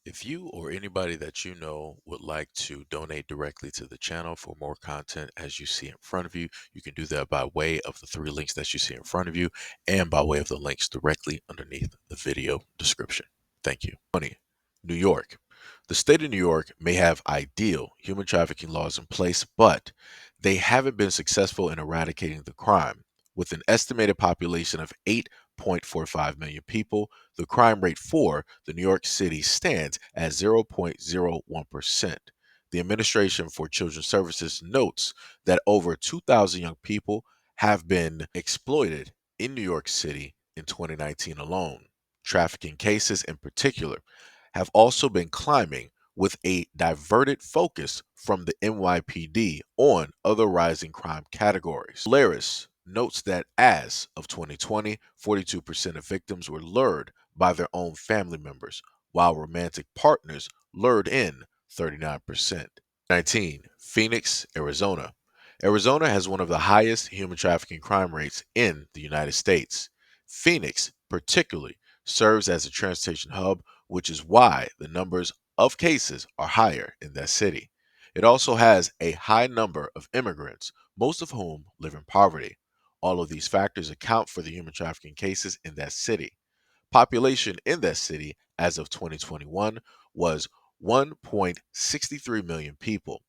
If you or anybody that you know would like to donate directly to the channel for more content as you see in front of you, you can do that by way of the three links that you see in front of you and by way of the links directly underneath the video description. Thank you. 20. New York. The state of New York may have ideal human trafficking laws in place, but they haven't been successful in eradicating the crime. With an estimated population of 8.45 million people, the crime rate for the New York City stands at 0.01%. The Administration for Children's Services notes that over 2,000 young people have been exploited in New York City in 2019 alone. Trafficking cases, in particular, have also been climbing with a diverted focus from the NYPD on other rising crime categories. Laris notes that as of 2020, 42% of victims were lured by their own family members, while romantic partners lured in 39%. 19. Phoenix, Arizona. Arizona has one of the highest human trafficking crime rates in the United States. Phoenix, particularly, serves as a transportation hub, which is why the numbers of cases are higher in that city. It also has a high number of immigrants, most of whom live in poverty. All of these factors account for the human trafficking cases in that city. Population in that city as of 2021 was 1.63 million people,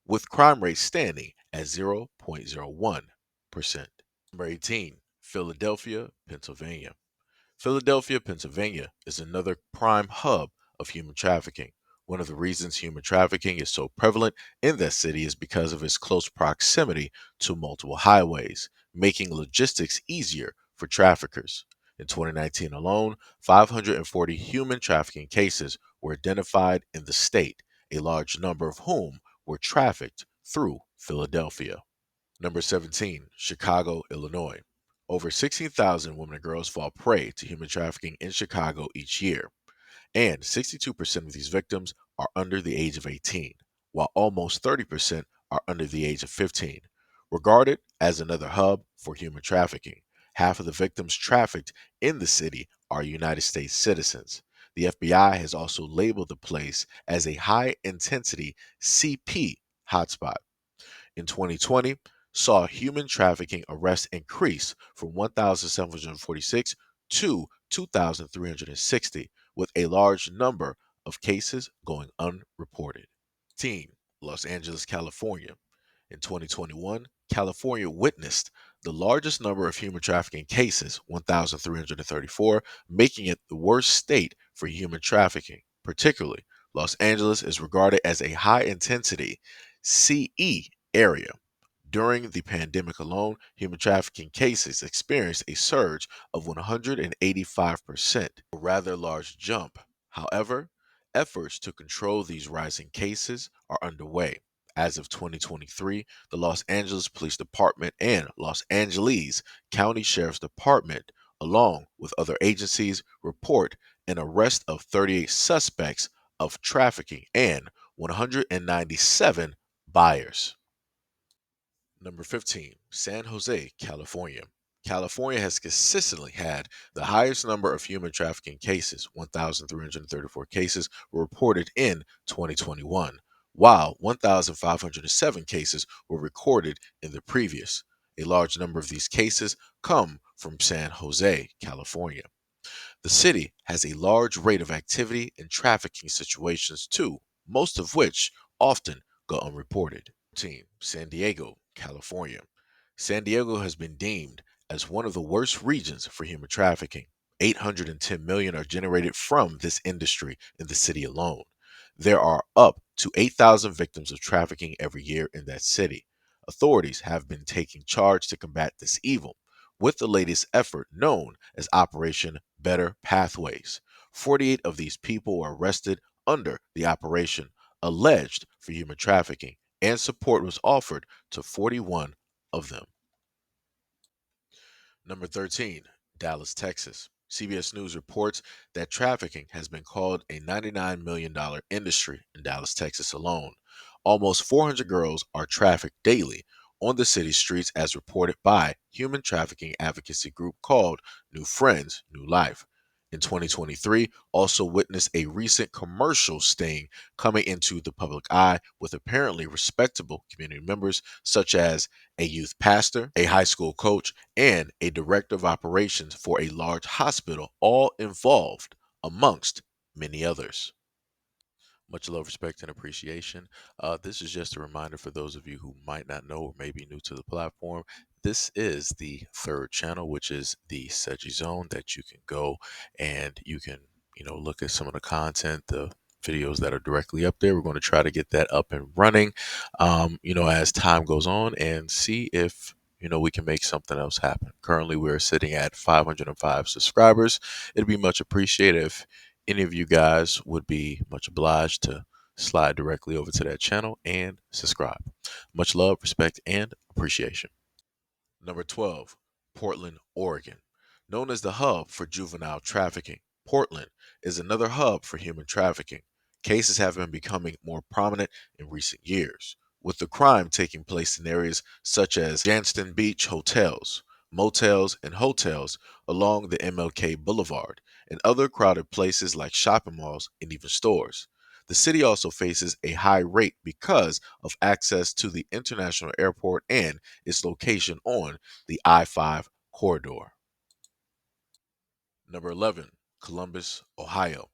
with crime rate standing at 0.01%. Number 18, Philadelphia, Pennsylvania. Philadelphia, Pennsylvania is another prime hub of human trafficking. One of the reasons human trafficking is so prevalent in that city is because of its close proximity to multiple highways, making logistics easier for traffickers. In 2019 alone, 540 human trafficking cases were identified in the state, a large number of whom were trafficked through Philadelphia. Number 17, Chicago, Illinois. Over 16,000 women and girls fall prey to human trafficking in Chicago each year, and 62% of these victims are under the age of 18, while almost 30% are under the age of 15. Regarded as another hub for human trafficking, half of the victims trafficked in the city are United States citizens. The FBI has also labeled the place as a high intensity CP hotspot. In 2020, saw human trafficking arrests increase from 1,746 to 2,360, with a large number of cases going unreported. 10. Los Angeles, California. In 2021, California witnessed the largest number of human trafficking cases, 1,334, making it the worst state for human trafficking. Particularly, Los Angeles is regarded as a high intensity CE area. During the pandemic alone, human trafficking cases experienced a surge of 185%, a rather large jump. However, efforts to control these rising cases are underway. As of 2023, the Los Angeles Police Department and Los Angeles County Sheriff's Department, along with other agencies, report an arrest of 38 suspects of trafficking and 197 buyers. Number 15, San Jose, California. California has consistently had the highest number of human trafficking cases. 1,334 cases were reported in 2021, while 1,507 cases were recorded in the previous. A large number of these cases come from San Jose, California. The city has a large rate of activity in trafficking situations too, most of which often go unreported. Team, San Diego, California. San Diego has been deemed as one of the worst regions for human trafficking. 810 million are generated from this industry in the city alone. There are up to 8,000 victims of trafficking every year in that city. Authorities have been taking charge to combat this evil, with the latest effort known as Operation Better Pathways. 48 of these people were arrested under the operation, alleged for human trafficking, and support was offered to 41 of them. Number 13, Dallas, Texas. CBS News reports that trafficking has been called a $99 million industry in Dallas, Texas alone. Almost 400 girls are trafficked daily on the city's streets, as reported by human trafficking advocacy group called New Friends, New Life. in 2023 also witnessed a recent commercial sting coming into the public eye with apparently respectable community members such as a youth pastor, a high school coach, and a director of operations for a large hospital, all involved amongst many others. Much love, respect, and appreciation. This is just a reminder for those of you who might not know or may be new to the platform. This is the third channel, which is the Seiji Zone that you can go and you can, look at some of the content, the videos that are directly up there. We're going to try to get that up and running, as time goes on and see if, we can make something else happen. Currently, we're sitting at 505 subscribers. It'd be much appreciated if any of you guys would be much obliged to slide directly over to that channel and subscribe. Much love, respect, and appreciation. Number 12, Portland, Oregon. Known as the hub for juvenile trafficking, Portland is another hub for human trafficking. Cases have been becoming more prominent in recent years, with the crime taking place in areas such as Ganston Beach hotels, motels, and hotels along the MLK Boulevard, and other crowded places like shopping malls and even stores. The city also faces a high rate because of access to the international airport and its location on the I-5 corridor. Number 11, Columbus, Ohio.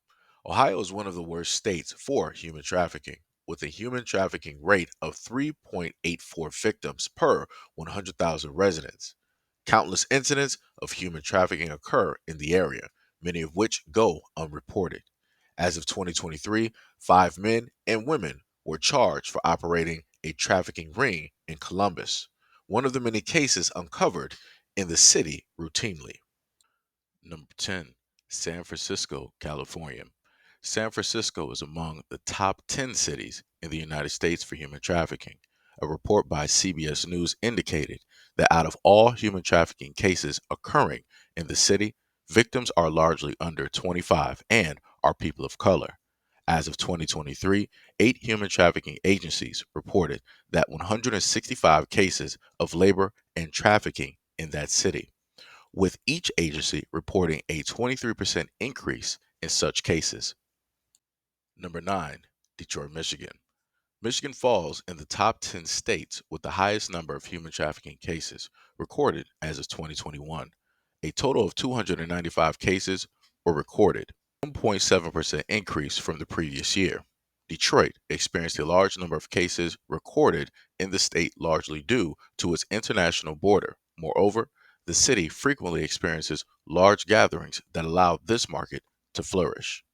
Ohio is one of the worst states for human trafficking, with a human trafficking rate of 3.84 victims per 100,000 residents. Countless incidents of human trafficking occur in the area, many of which go unreported. As of 2023, 5 men and women were charged for operating a trafficking ring in Columbus, one of the many cases uncovered in the city routinely. Number 10, San Francisco, California. San Francisco is among the top 10 cities in the United States for human trafficking. A report by CBS News indicated that out of all human trafficking cases occurring in the city, victims are largely under 25 and are people of color. As of 2023, 8 human trafficking agencies reported that 165 cases of labor and trafficking in that city, with each agency reporting a 23% increase in such cases. Number 9, Detroit, Michigan. Michigan falls in the top 10 states with the highest number of human trafficking cases recorded as of 2021. A total of 295 cases were recorded, 1.7% increase from the previous year. Detroit experienced a large number of cases recorded in the state largely due to its international border. Moreover, the city frequently experiences large gatherings that allow this market to flourish.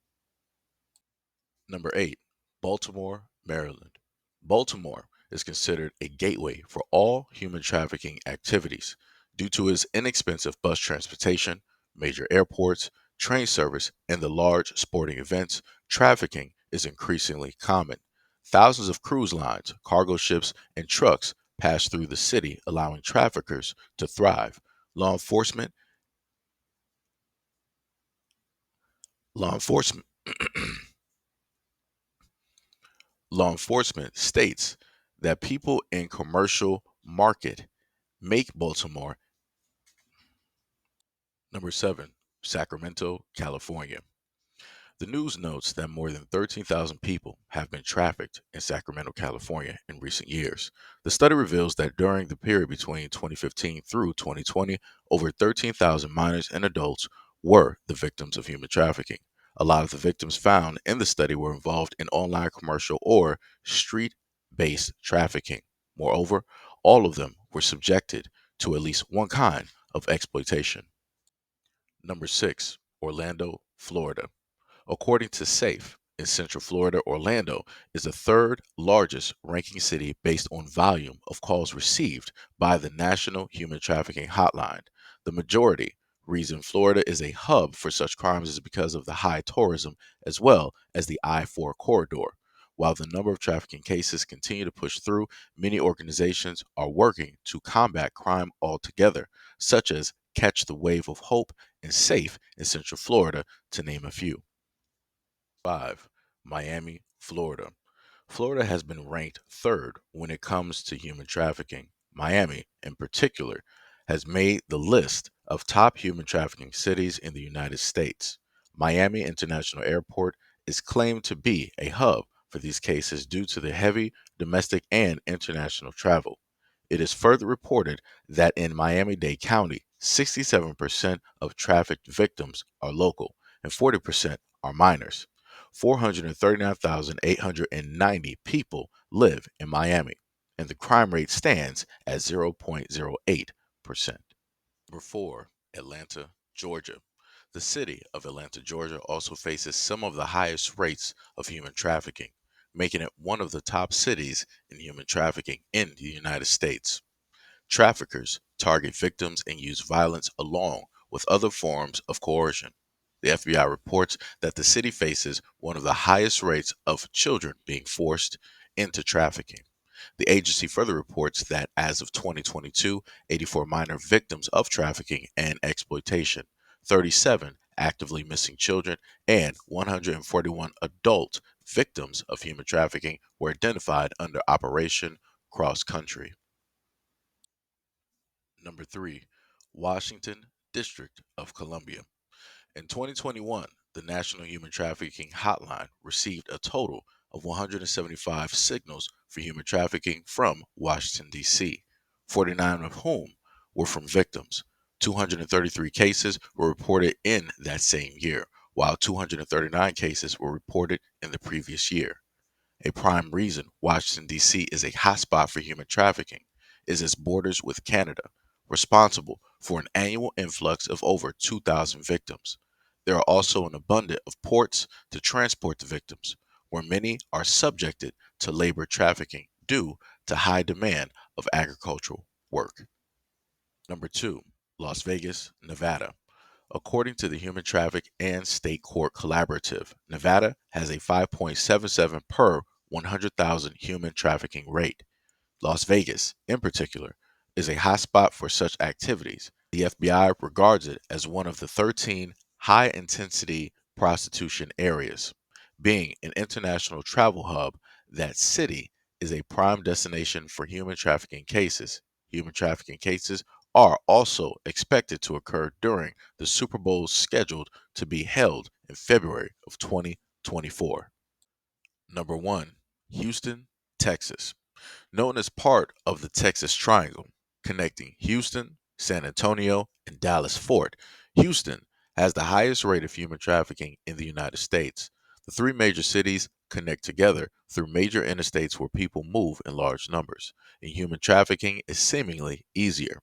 Number 8, Baltimore, Maryland. Baltimore is considered a gateway for all human trafficking activities due to its inexpensive bus transportation, major airports, train service, and the large sporting events. Trafficking is increasingly common. Thousands of cruise lines, cargo ships, and trucks pass through the city, allowing traffickers to thrive. Law enforcement, law enforcement, law enforcement states that people in commercial market make Baltimore. Number 7, Sacramento, California. The news notes that more than 13,000 people have been trafficked in Sacramento, California in recent years. The study reveals that during the period between 2015 through 2020, over 13,000 minors and adults were the victims of human trafficking. A lot of the victims found in the study were involved in online commercial or street based trafficking. Moreover, all of them were subjected to at least one kind of exploitation. Number 6, Orlando, Florida. According to SAFE, in Central Florida, Orlando is the third largest ranking city based on volume of calls received by the National Human Trafficking Hotline. The majority reason Florida is a hub for such crimes is because of the high tourism as well as the I-4 corridor. While the number of trafficking cases continue to push through, many organizations are working to combat crime altogether, such as Catch the Wave of Hope and SAFE in Central Florida, to name a few. 5, Miami, Florida. Florida has been ranked third when it comes to human trafficking. Miami, in particular, has made the list of top human trafficking cities in the United States. Miami International Airport is claimed to be a hub for these cases due to the heavy domestic and international travel. It is further reported that in Miami-Dade County, 67% of trafficked victims are local and 40% are minors. 439,890 people live in Miami, and the crime rate stands at 0.08%. Number 4, Atlanta, Georgia. The city of Atlanta, Georgia also faces some of the highest rates of human trafficking, making it one of the top cities in human trafficking in the United States. Traffickers target victims and use violence along with other forms of coercion. The FBI reports that the city faces one of the highest rates of children being forced into trafficking. The agency further reports that as of 2022, 84 minor victims of trafficking and exploitation, 37 actively missing children, and 141 adult victims of human trafficking were identified under Operation Cross Country. Number 3, Washington, District of Columbia. In 2021, the National Human Trafficking Hotline received a total of 175 signals for human trafficking from Washington, D.C., 49 of whom were from victims. 233 cases were reported in that same year, while 239 cases were reported in the previous year. A prime reason Washington, D.C. is a hotspot for human trafficking is its borders with Canada, responsible for an annual influx of over 2,000 victims. There are also an abundance of ports to transport the victims, where many are subjected to labor trafficking due to high demand of agricultural work. Number 2, Las Vegas, Nevada. According to the Human Traffic and State Court Collaborative, Nevada has a 5.77 per 100,000 human trafficking rate. Las Vegas, in particular, is a hotspot for such activities. The FBI regards it as one of the 13 high intensity prostitution areas. Being an international travel hub, that city is a prime destination for human trafficking cases. Human trafficking cases are also expected to occur during the Super Bowl scheduled to be held in February of 2024. Number 1, Houston, Texas. Known as part of the Texas Triangle, connecting Houston, San Antonio, and Dallas Fort, Houston has the highest rate of human trafficking in the United States. The three major cities connect together through major interstates where people move in large numbers, and human trafficking is seemingly easier.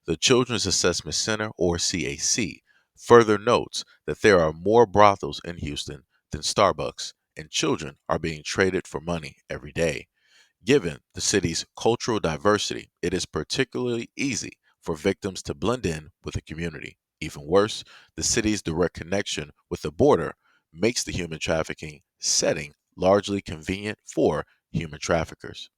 The Children's Assessment Center, or CAC, further notes that there are more brothels in Houston than Starbucks, and children are being traded for money every day. Given the city's cultural diversity, it is particularly easy for victims to blend in with the community. Even worse, the city's direct connection with the border makes the human trafficking setting largely convenient for human traffickers.